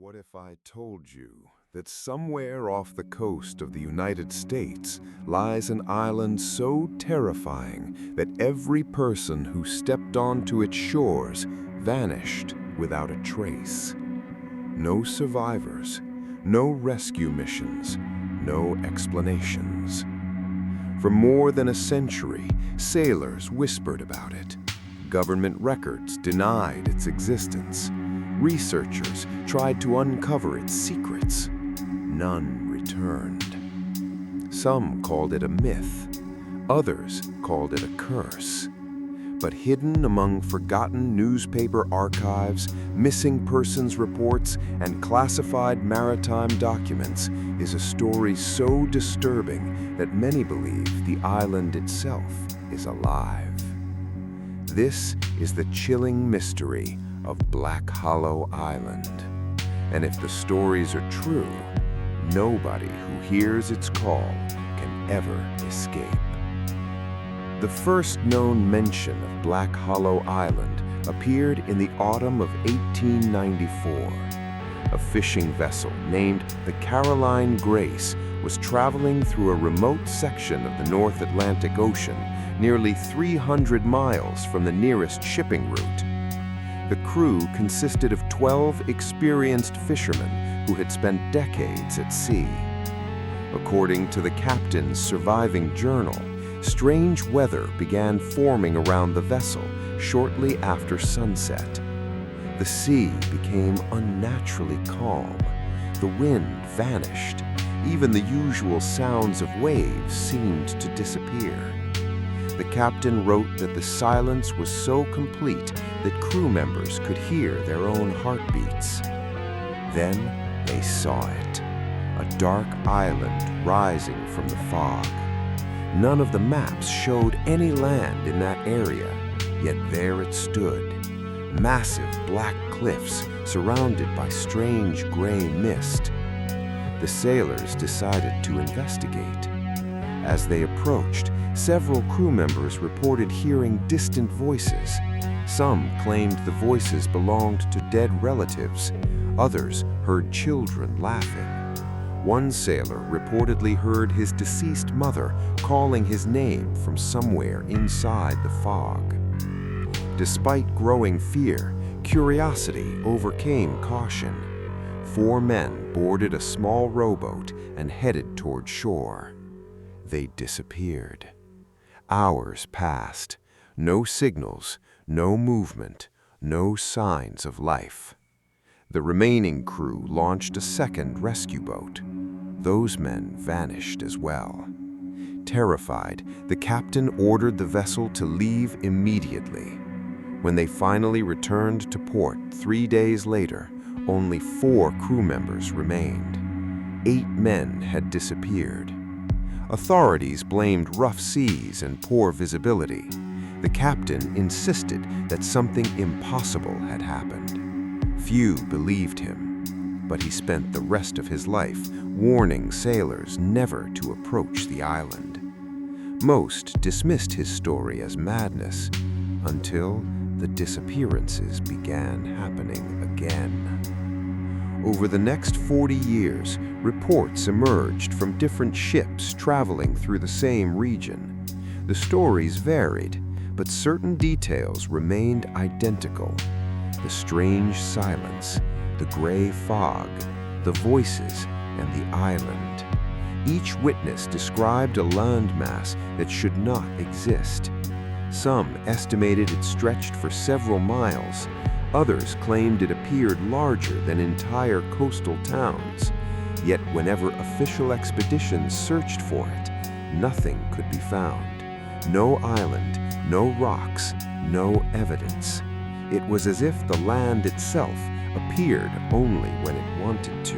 What if I told you that somewhere off the coast of the United States lies an island so terrifying that every person who stepped onto its shores vanished without a trace? No survivors, no rescue missions, no explanations. For more than a century, sailors whispered about it. Government records denied its existence. Researchers tried to uncover its secrets. None returned. Some called it a myth. Others called it a curse. But hidden among forgotten newspaper archives, missing persons reports, and classified maritime documents is a story so disturbing that many believe the island itself is alive. This is the chilling mystery of Black Hollow Island. And if the stories are true, nobody who hears its call can ever escape. The first known mention of Black Hollow Island appeared in the autumn of 1894. A fishing vessel named the Caroline Grace was traveling through a remote section of the North Atlantic Ocean, nearly 300 miles from the nearest shipping route. The crew consisted of 12 experienced fishermen who had spent decades at sea. According to the captain's surviving journal, strange weather began forming around the vessel shortly after sunset. The sea became unnaturally calm. The wind vanished. Even the usual sounds of waves seemed to disappear. The captain wrote that the silence was so complete that crew members could hear their own heartbeats. Then they saw it, a dark island rising from the fog. None of the maps showed any land in that area, yet there it stood. Massive black cliffs surrounded by strange gray mist. The sailors decided to investigate. As they approached, several crew members reported hearing distant voices. Some claimed the voices belonged to dead relatives. Others heard children laughing. One sailor reportedly heard his deceased mother calling his name from somewhere inside the fog. Despite growing fear, curiosity overcame caution. 4 men boarded a small rowboat and headed toward shore. They disappeared. Hours passed. No signals, no movement, no signs of life. The remaining crew launched a second rescue boat. Those men vanished as well. Terrified, the captain ordered the vessel to leave immediately. When they finally returned to port 3 days later, only 4 crew members remained. 8 men had disappeared. Authorities blamed rough seas and poor visibility. The captain insisted that something impossible had happened. Few believed him, but he spent the rest of his life warning sailors never to approach the island. Most dismissed his story as madness until the disappearances began happening again. Over the next 40 years, reports emerged from different ships traveling through the same region. The stories varied, but certain details remained identical. The strange silence, the gray fog, the voices, and the island. Each witness described a landmass that should not exist. Some estimated it stretched for several miles. Others claimed it appeared larger than entire coastal towns. Yet whenever official expeditions searched for it, nothing could be found. No island, no rocks, no evidence. It was as if the land itself appeared only when it wanted to.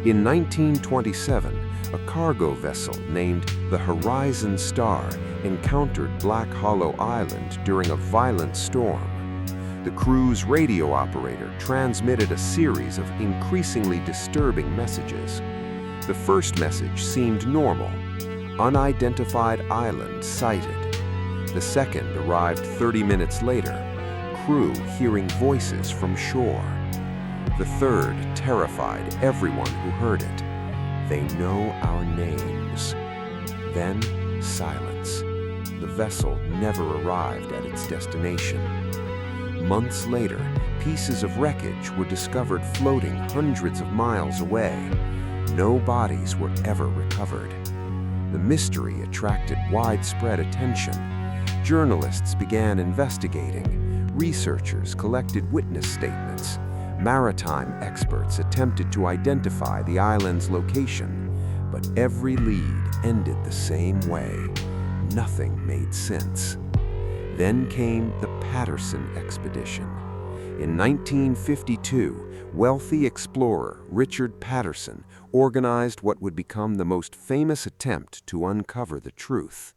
In 1927, a cargo vessel named the Horizon Star encountered Black Hollow Island during a violent storm. The crew's radio operator transmitted a series of increasingly disturbing messages. The first message seemed normal: unidentified island sighted. The second arrived 30 minutes later, crew hearing voices from shore. The third terrified everyone who heard it. "They know our names." Then, silence. The vessel never arrived at its destination. Months later, pieces of wreckage were discovered floating hundreds of miles away. No bodies were ever recovered. The mystery attracted widespread attention. Journalists began investigating. Researchers collected witness statements. Maritime experts attempted to identify the island's location, but every lead ended the same way. Nothing made sense. Then came the Patterson expedition. In 1952, wealthy explorer Richard Patterson organized what would become the most famous attempt to uncover the truth.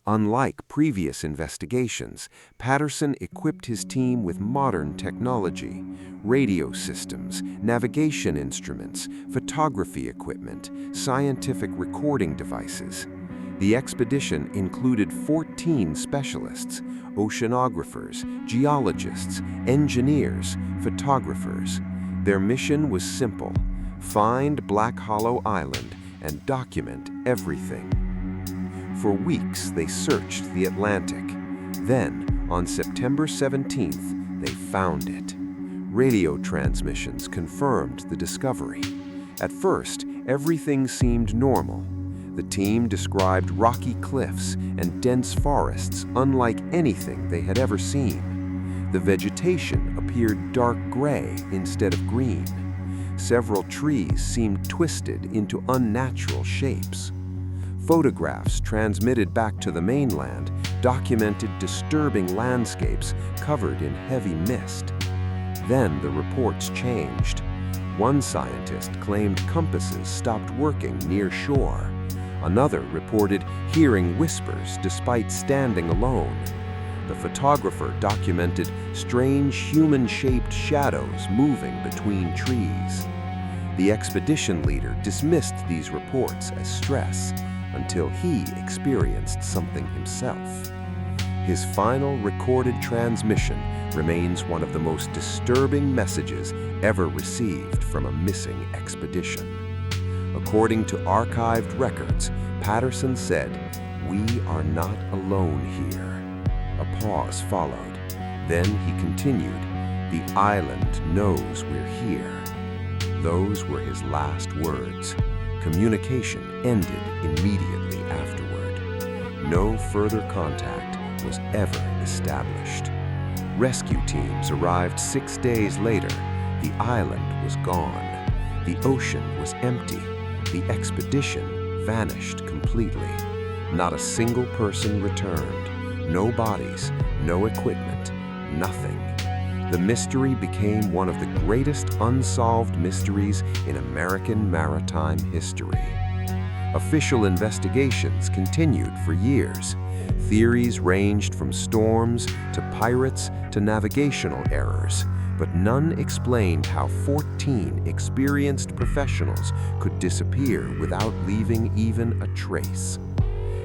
Unlike previous investigations, Patterson equipped his team with modern technology, radio systems, navigation instruments, photography equipment, scientific recording devices. The expedition included 14 specialists, oceanographers, geologists, engineers, photographers. Their mission was simple: find Black Hollow Island and document everything. For weeks, they searched the Atlantic. Then, on September 17th, they found it. Radio transmissions confirmed the discovery. At first, everything seemed normal. The team described rocky cliffs and dense forests unlike anything they had ever seen. The vegetation appeared dark gray instead of green. Several trees seemed twisted into unnatural shapes. Photographs transmitted back to the mainland documented disturbing landscapes covered in heavy mist. Then the reports changed. One scientist claimed compasses stopped working near shore. Another reported hearing whispers despite standing alone. The photographer documented strange human-shaped shadows moving between trees. The expedition leader dismissed these reports as stress until he experienced something himself. His final recorded transmission remains one of the most disturbing messages ever received from a missing expedition. According to archived records, Patterson said, "We are not alone here." A pause followed. Then he continued, "The island knows we're here." Those were his last words. Communication ended immediately afterward. No further contact was ever established. Rescue teams arrived 6 days later. The island was gone. The ocean was empty. The expedition vanished completely. Not a single person returned. No bodies, no equipment, nothing. The mystery became one of the greatest unsolved mysteries in American maritime history. Official investigations continued for years. Theories ranged from storms to pirates to navigational errors, but none explained how 14 experienced professionals could disappear without leaving even a trace.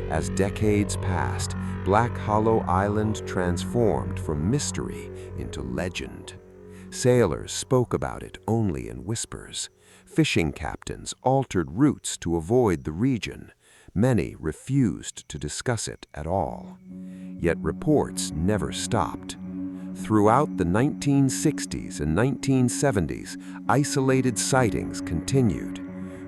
As decades passed, Black Hollow Island transformed from mystery into legend. Sailors spoke about it only in whispers. Fishing captains altered routes to avoid the region. Many refused to discuss it at all. Yet reports never stopped. Throughout the 1960s and 1970s, isolated sightings continued.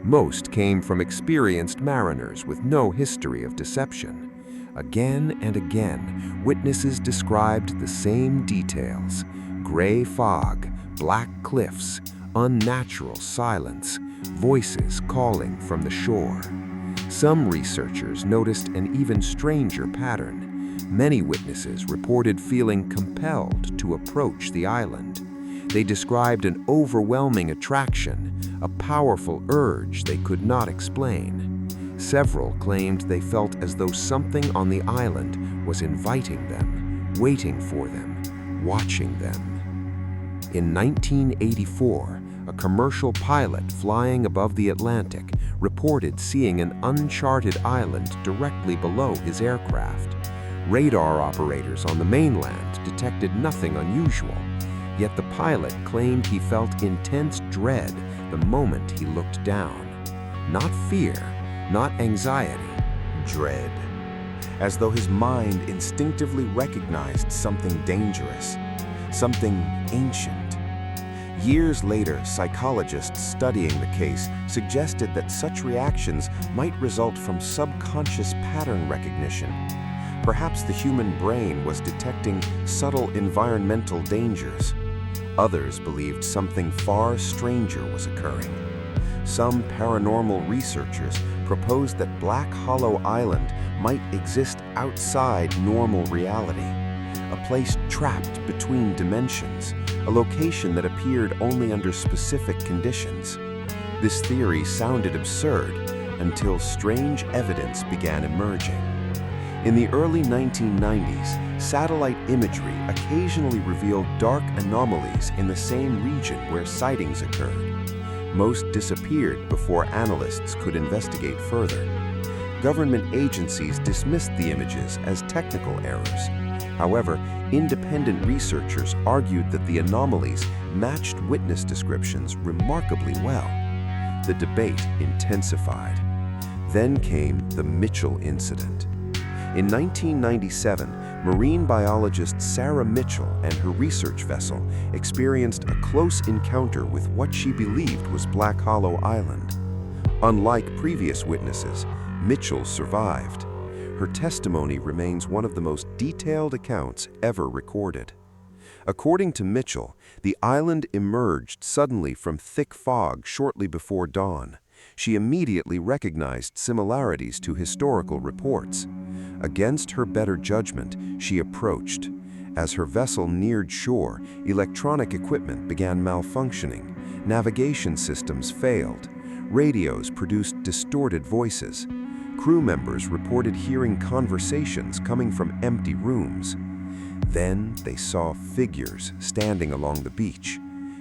Most came from experienced mariners with no history of deception. Again and again, witnesses described the same details: gray fog, black cliffs, unnatural silence, voices calling from the shore. Some researchers noticed an even stranger pattern. Many witnesses reported feeling compelled to approach the island. They described an overwhelming attraction, a powerful urge they could not explain. Several claimed they felt as though something on the island was inviting them, waiting for them, watching them. In 1984, a commercial pilot flying above the Atlantic reported seeing an uncharted island directly below his aircraft. Radar operators on the mainland detected nothing unusual, Yet the pilot claimed he felt intense dread the moment he looked down. Not fear, not anxiety, dread. As though his mind instinctively recognized something dangerous, something ancient. Years later, psychologists studying the case suggested that such reactions might result from subconscious pattern recognition. Perhaps the human brain was detecting subtle environmental dangers. Others believed something far stranger was occurring. Some paranormal researchers proposed that Black Hollow Island might exist outside normal reality, a place trapped between dimensions, a location that appeared only under specific conditions. This theory sounded absurd until strange evidence began emerging. In the early 1990s, satellite imagery occasionally revealed dark anomalies in the same region where sightings occurred. Most disappeared before analysts could investigate further. Government agencies dismissed the images as technical errors. However, independent researchers argued that the anomalies matched witness descriptions remarkably well. The debate intensified. Then came the Mitchell incident. In 1997, marine biologist Sarah Mitchell and her research vessel experienced a close encounter with what she believed was Black Hollow Island. Unlike previous witnesses, Mitchell survived. Her testimony remains one of the most detailed accounts ever recorded. According to Mitchell, the island emerged suddenly from thick fog shortly before dawn. She immediately recognized similarities to historical reports. Against her better judgment, she approached. As her vessel neared shore, electronic equipment began malfunctioning. Navigation systems failed. Radios produced distorted voices. Crew members reported hearing conversations coming from empty rooms. Then they saw figures standing along the beach.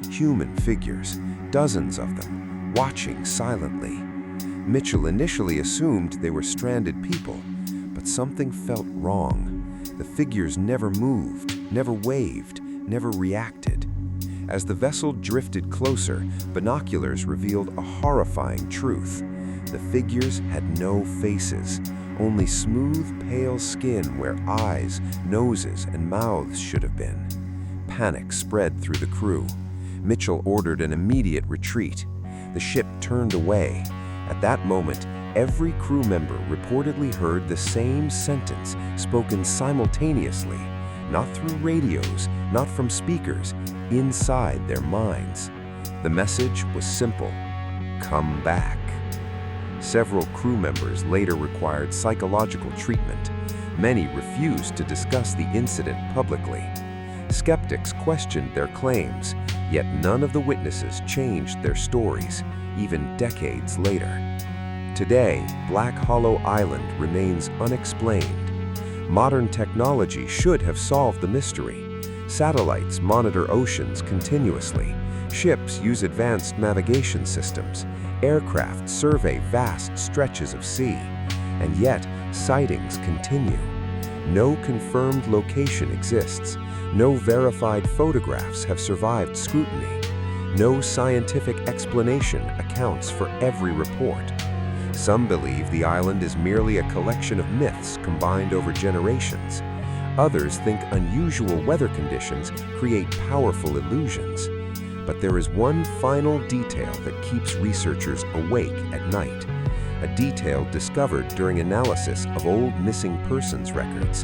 Human figures, dozens of them, watching silently. Mitchell initially assumed they were stranded people, but something felt wrong. The figures never moved, never waved, never reacted. As the vessel drifted closer, binoculars revealed a horrifying truth. The figures had no faces, only smooth, pale skin where eyes, noses, and mouths should have been. Panic spread through the crew. Mitchell ordered an immediate retreat. The ship turned away. At that moment, every crew member reportedly heard the same sentence spoken simultaneously, not through radios, not from speakers, inside their minds. The message was simple: come back. Several crew members later required psychological treatment. Many refused to discuss the incident publicly. Skeptics questioned their claims, yet none of the witnesses changed their stories, even decades later. Today, Black Hollow Island remains unexplained. Modern technology should have solved the mystery. Satellites monitor oceans continuously. Ships use advanced navigation systems. Aircraft survey vast stretches of sea. And yet, sightings continue. No confirmed location exists. No verified photographs have survived scrutiny. No scientific explanation accounts for every report. Some believe the island is merely a collection of myths combined over generations. Others think unusual weather conditions create powerful illusions. But there is one final detail that keeps researchers awake at night. A detail discovered during analysis of old missing persons records.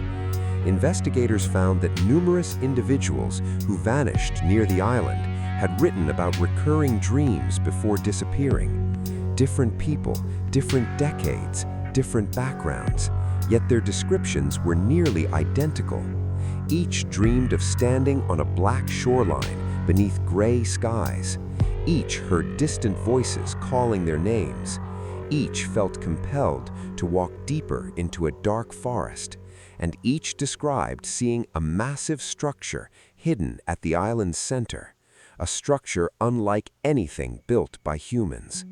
Investigators found that numerous individuals who vanished near the island had written about recurring dreams before disappearing. Different people, different decades, different backgrounds, yet their descriptions were nearly identical. Each dreamed of standing on a black shoreline beneath gray skies. Each heard distant voices calling their names. Each felt compelled to walk deeper into a dark forest, and each described seeing a massive structure hidden at the island's center, a structure unlike anything built by humans.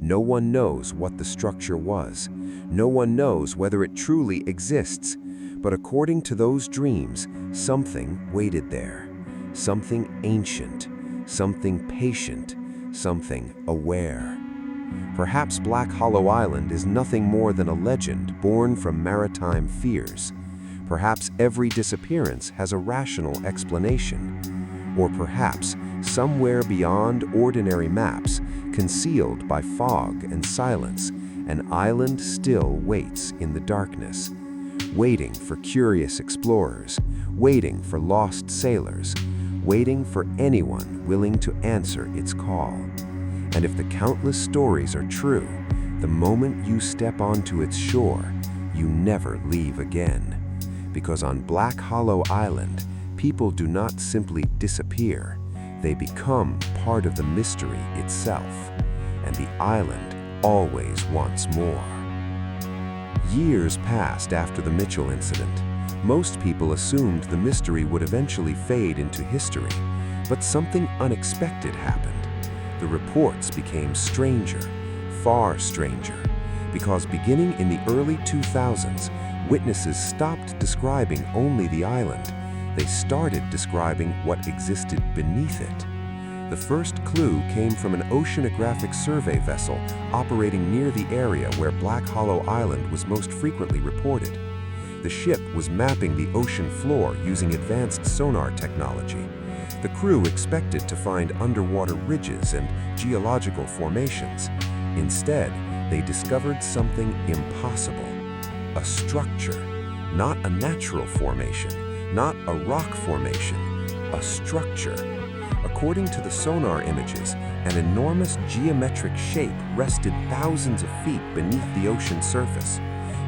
No one knows what the structure was. No one knows whether it truly exists. But according to those dreams, something waited there. something ancient, something patient, something aware. Perhaps Black Hollow Island is nothing more than a legend born from maritime fears. Perhaps every disappearance has a rational explanation. Or perhaps, somewhere beyond ordinary maps, concealed by fog and silence, an island still waits in the darkness, waiting for curious explorers, waiting for lost sailors, waiting for anyone willing to answer its call. And if the countless stories are true, the moment you step onto its shore, you never leave again. Because on Black Hollow Island, people do not simply disappear, they become part of the mystery itself. And the island always wants more. Years passed after the Mitchell incident. Most people assumed the mystery would eventually fade into history, but something unexpected happened. The reports became stranger, far stranger, because beginning in the early 2000s, witnesses stopped describing only the island. They started describing what existed beneath it. The first clue came from an oceanographic survey vessel operating near the area where Black Hollow Island was most frequently reported. The ship was mapping the ocean floor using advanced sonar technology. The crew expected to find underwater ridges and geological formations. Instead, they discovered something impossible. A structure, not a natural formation, not a rock formation, a structure. According to the sonar images, an enormous geometric shape rested thousands of feet beneath the ocean surface.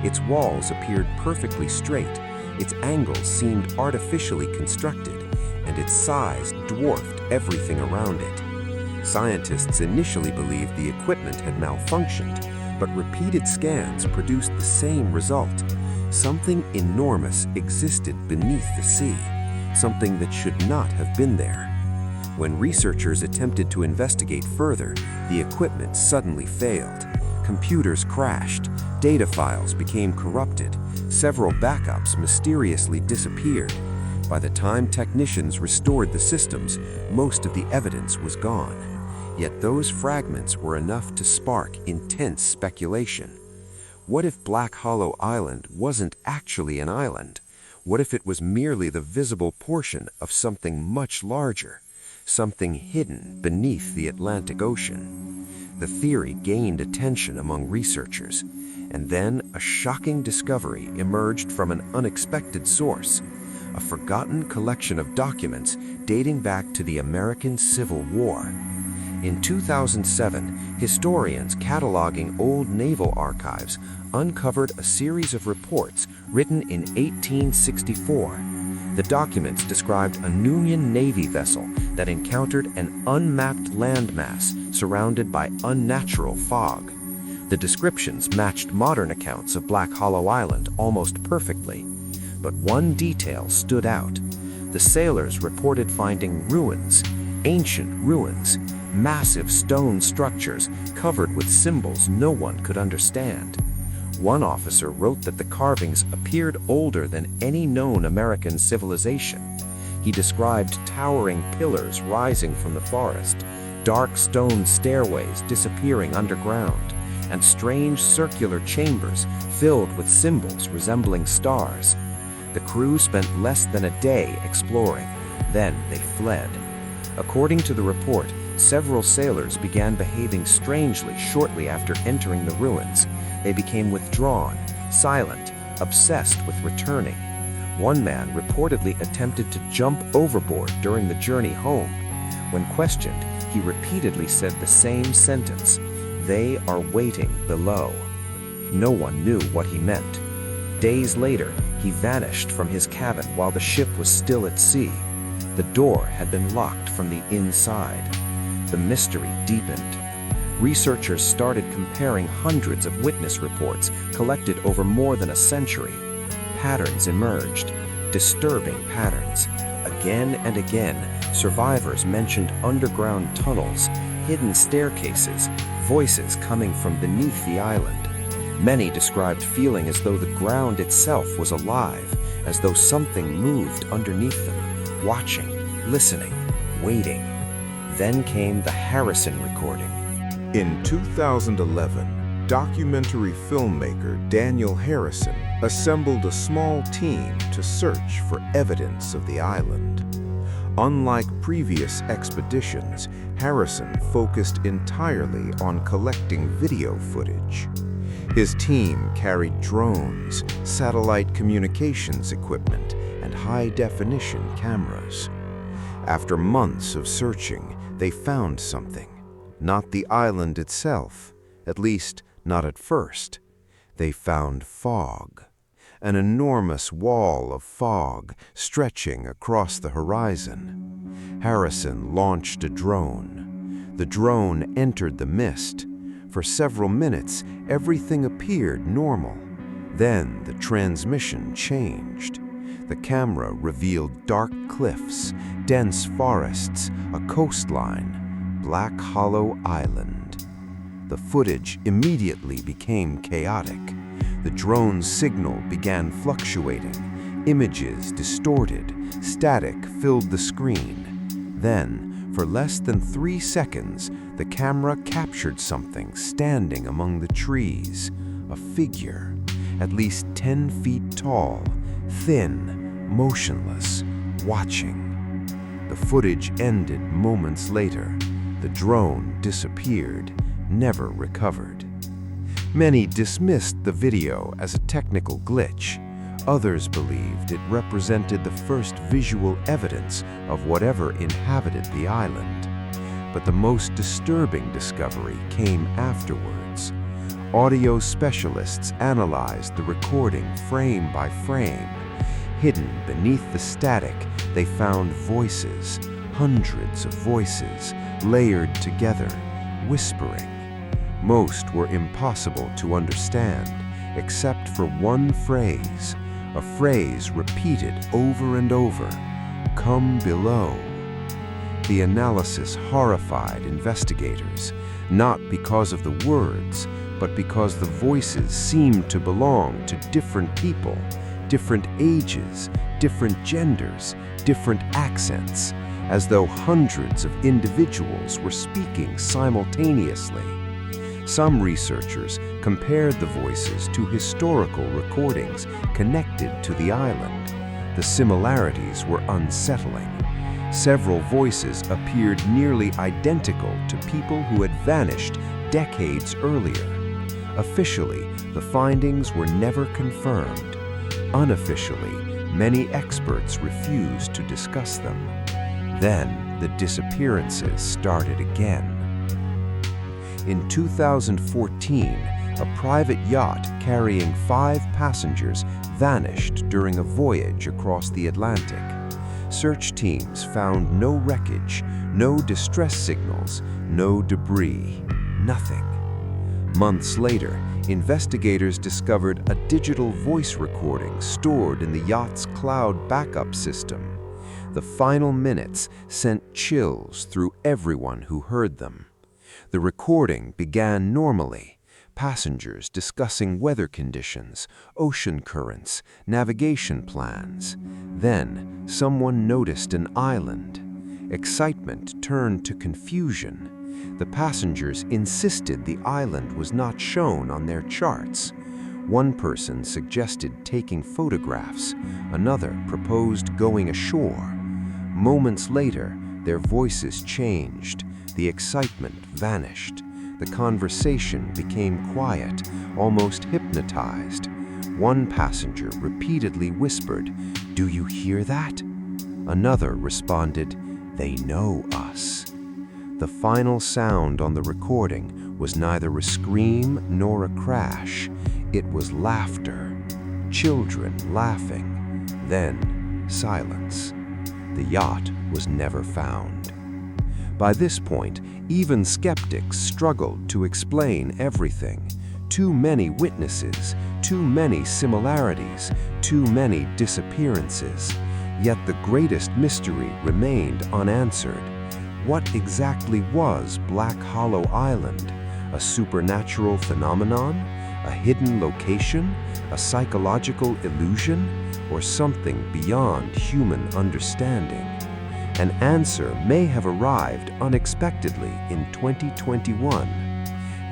Its walls appeared perfectly straight, its angles seemed artificially constructed, and its size dwarfed everything around it. Scientists initially believed the equipment had malfunctioned, but repeated scans produced the same result. Something enormous existed beneath the sea, something that should not have been there. When researchers attempted to investigate further, the equipment suddenly failed. Computers crashed, data files became corrupted, several backups mysteriously disappeared. By the time technicians restored the systems, most of the evidence was gone. Yet those fragments were enough to spark intense speculation. What if Black Hollow Island wasn't actually an island? What if it was merely the visible portion of something much larger? Something hidden beneath the Atlantic Ocean? The theory gained attention among researchers, and then a shocking discovery emerged from an unexpected source. A forgotten collection of documents dating back to the American Civil War. In 2007, historians cataloging old naval archives uncovered a series of reports written in 1864. The documents described a Union Navy vessel that encountered an unmapped landmass surrounded by unnatural fog. The descriptions matched modern accounts of Black Hollow Island almost perfectly. But one detail stood out. The sailors reported finding ruins, ancient ruins, massive stone structures covered with symbols no one could understand. One officer wrote that the carvings appeared older than any known American civilization. He described towering pillars rising from the forest, dark stone stairways disappearing underground, and strange circular chambers filled with symbols resembling stars. The crew spent less than a day exploring. Then they fled. According to the report, several sailors began behaving strangely shortly after entering the ruins. They became withdrawn, silent, obsessed with returning. One man reportedly attempted to jump overboard during the journey home. When questioned, he repeatedly said the same sentence, "They are waiting below." No one knew what he meant. Days later, he vanished from his cabin while the ship was still at sea. The door had been locked from the inside. The mystery deepened. Researchers started comparing hundreds of witness reports collected over more than a century. Patterns emerged, disturbing patterns. Again and again, survivors mentioned underground tunnels, hidden staircases, voices coming from beneath the island. Many described feeling as though the ground itself was alive, as though something moved underneath them, watching, listening, waiting. Then came the Harrison recording. In 2011, documentary filmmaker Daniel Harrison assembled a small team to search for evidence of the island. Unlike previous expeditions, Harrison focused entirely on collecting video footage. His team carried drones, satellite communications equipment, and high-definition cameras. After months of searching, they found something. Not the island itself, at least not at first. They found fog. An enormous wall of fog stretching across the horizon. Harrison launched a drone. The drone entered the mist. For several minutes, everything appeared normal. Then the transmission changed. The camera revealed dark cliffs, dense forests, a coastline, Black Hollow Island. The footage immediately became chaotic. The drone's signal began fluctuating. Images distorted. Static filled the screen. Then, for less than 3 seconds, the camera captured something standing among the trees. A figure, at least 10 feet tall, thin, motionless, watching. The footage ended moments later. The drone disappeared, never recovered. Many dismissed the video as a technical glitch. Others believed it represented the first visual evidence of whatever inhabited the island. But the most disturbing discovery came afterwards. Audio specialists analyzed the recording frame by frame. Hidden beneath the static, they found voices, hundreds of voices, layered together, whispering. Most were impossible to understand, except for one phrase, a phrase repeated over and over, "Come below." The analysis horrified investigators, not because of the words, but because the voices seemed to belong to different people, different ages, different genders, different accents, as though hundreds of individuals were speaking simultaneously. Some researchers compared the voices to historical recordings connected to the island. The similarities were unsettling. Several voices appeared nearly identical to people who had vanished decades earlier. Officially, the findings were never confirmed. Unofficially, many experts refused to discuss them. Then, the disappearances started again. In 2014, a private yacht carrying 5 passengers vanished during a voyage across the Atlantic. Search teams found no wreckage, no distress signals, no debris, nothing. Months later, investigators discovered a digital voice recording stored in the yacht's cloud backup system. The final minutes sent chills through everyone who heard them. The recording began normally, passengers discussing weather conditions, ocean currents, navigation plans. Then, someone noticed an island. Excitement turned to confusion. The passengers insisted the island was not shown on their charts. One person suggested taking photographs. Another proposed going ashore. Moments later, their voices changed. The excitement vanished. The conversation became quiet, almost hypnotized. One passenger repeatedly whispered, "Do you hear that?" Another responded, "They know us." The final sound on the recording was neither a scream nor a crash. It was laughter. Children laughing. Then silence. The yacht was never found. By this point, even skeptics struggled to explain everything. Too many witnesses, too many similarities, too many disappearances. Yet the greatest mystery remained unanswered. What exactly was Black Hollow Island? A supernatural phenomenon? A hidden location? A psychological illusion? Or something beyond human understanding? An answer may have arrived unexpectedly in 2021.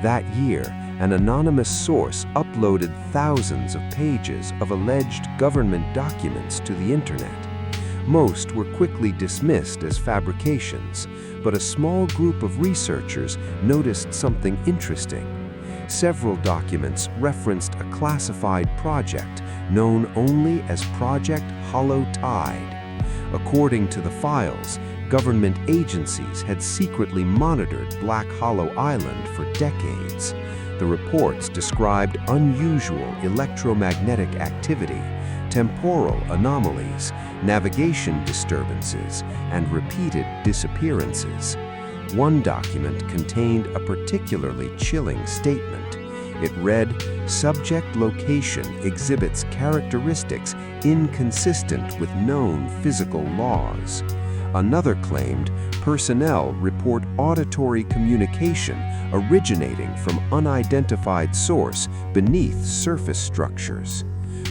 That year, an anonymous source uploaded thousands of pages of alleged government documents to the internet. Most were quickly dismissed as fabrications, but a small group of researchers noticed something interesting. Several documents referenced a classified project known only as Project Hollow Tide. According to the files, government agencies had secretly monitored Black Hollow Island for decades. The reports described unusual electromagnetic activity, temporal anomalies, navigation disturbances, and repeated disappearances. One document contained a particularly chilling statement. It read, "Subject location exhibits characteristics inconsistent with known physical laws." Another claimed, personnel report auditory communication originating from unidentified source beneath surface structures.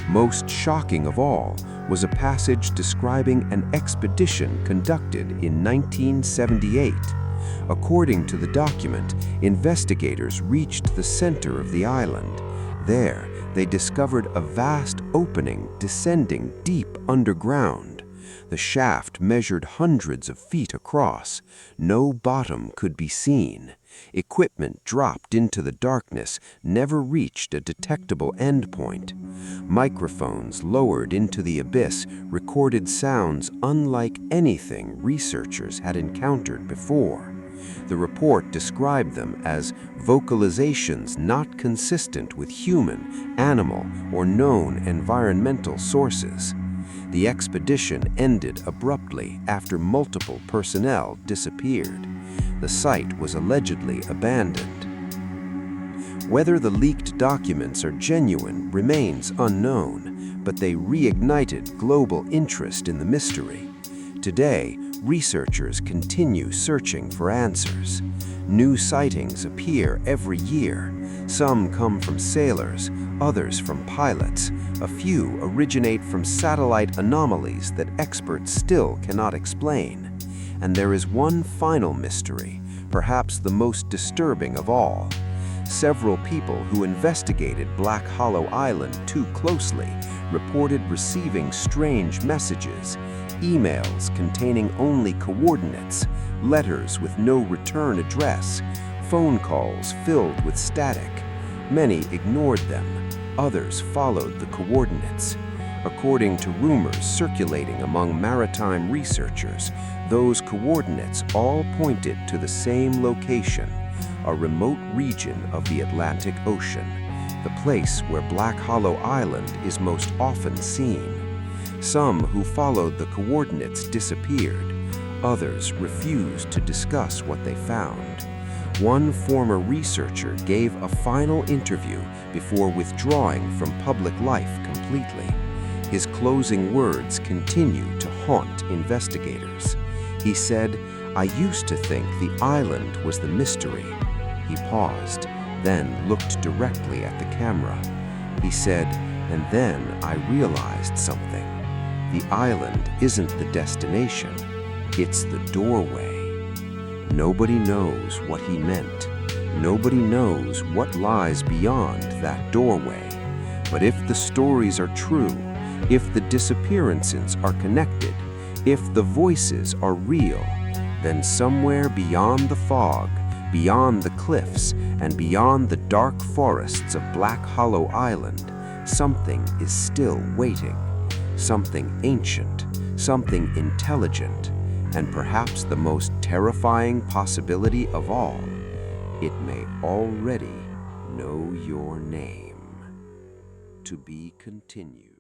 Most shocking of all was a passage describing an expedition conducted in 1978. According to the document, investigators reached the center of the island. There, they discovered a vast opening descending deep underground. The shaft measured hundreds of feet across. No bottom could be seen. Equipment dropped into the darkness never reached a detectable endpoint. Microphones lowered into the abyss recorded sounds unlike anything researchers had encountered before. The report described them as vocalizations not consistent with human, animal, or known environmental sources. The expedition ended abruptly after multiple personnel disappeared. The site was allegedly abandoned. Whether the leaked documents are genuine remains unknown, but they reignited global interest in the mystery. Today, researchers continue searching for answers. New sightings appear every year. Some come from sailors, others from pilots. A few originate from satellite anomalies that experts still cannot explain. And there is one final mystery, perhaps the most disturbing of all. Several people who investigated Black Hollow Island too closely reported receiving strange messages, emails containing only coordinates, letters with no return address, phone calls filled with static. Many ignored them, others followed the coordinates. According to rumors circulating among maritime researchers, those coordinates all pointed to the same location, a remote region of the Atlantic Ocean, the place where Black Hollow Island is most often seen. Some who followed the coordinates disappeared. Others refused to discuss what they found. One former researcher gave a final interview before withdrawing from public life completely. His closing words continue to haunt investigators. He said, "I used to think the island was the mystery." He paused, then looked directly at the camera. He said, "And then I realized something. The island isn't the destination, it's the doorway." Nobody knows what he meant. Nobody knows what lies beyond that doorway. But if the stories are true, if the disappearances are connected, if the voices are real, then somewhere beyond the fog, beyond the cliffs, and beyond the dark forests of Black Hollow Island, something is still waiting. Something ancient, something intelligent, and perhaps the most terrifying possibility of all, it may already know your name. To be continued.